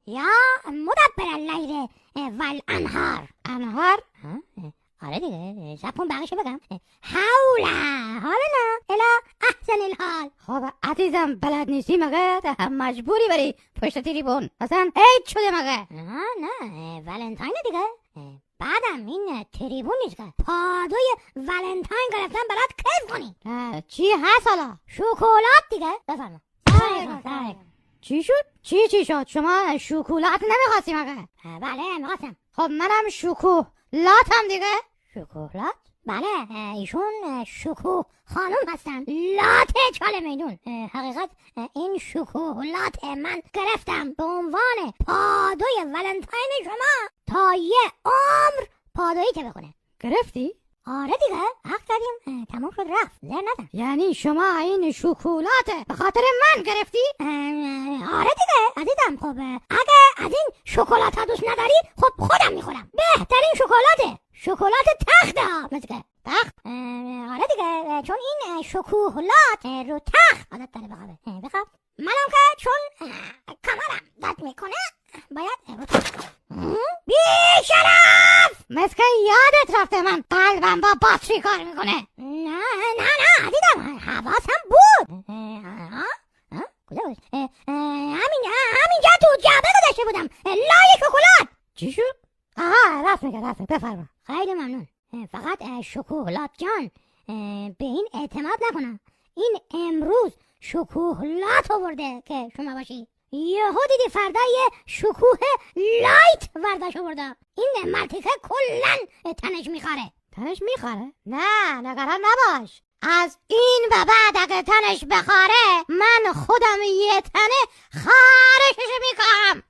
یا مدبر اللیل والانهار. انهار؟ آره دیگه، سب کن بقیشو بگم. حوله، حالا نه الا احسن الحال. خب عزیزم بلد نیستی مگه؟ مجبوری بری پشت تریبون، اصلا عید شده مگه؟ نه ولنتاین دیگه. بعدم این تریبون نیست که پادوی ولنتاین گرفتن برات کیف کنی. چی هست حالا؟ شکلات دیگه. بفرما. چی شد؟ چی شد؟ شما شکلات نمیخواستی مگه؟ بله میخواستم. خب منم شکلاتم دیگه. شکلات؟ بله ایشون شکو خانم هستن، لاته چاله میدون. حقیقت این شکلات من گرفتم به عنوان پادوی ولنتاین شما تا یه عمر پادویی که بخونه. گرفتی؟ آره دیگه، حق کردیم، تمام شد رفت، زر نزن. یعنی شما این شکلاته به خاطر من گرفتی؟ آره دیگه عزیزم. خب اگه از این شکلات ها دوست نداری خب خودم میخورم. بهترین شکلاته، شکلات تخته ها. مثل که تخت؟ آره دیگه، چون این شکلات رو تخت عادت داره بخوابه. بخواب. منم که چون کمرم داد میکنه باید رو تخت. بی شرف! مثل که یادت رفته من قلبم با باتری کار میکنه. نه عزیزم، حواسم بود. کجا بود؟ همینجا تو جعبه گذاشته بودم، لای شکلات. چی شد؟ آها راست میگه، بفرما. خیلی ممنون. فقط شکلات جان به این اعتماد نکنم. این امروز شکلات آورده که شما باشی. یهو دیدی فردا یه شکوه لایت ورداش آورده. این مرتیکه کلن تنش میخوره. تنش میخوره؟ نه نگران نباش، از این و بعد اگه تنش بخوره من خودم یه تنه خارشش میکنم.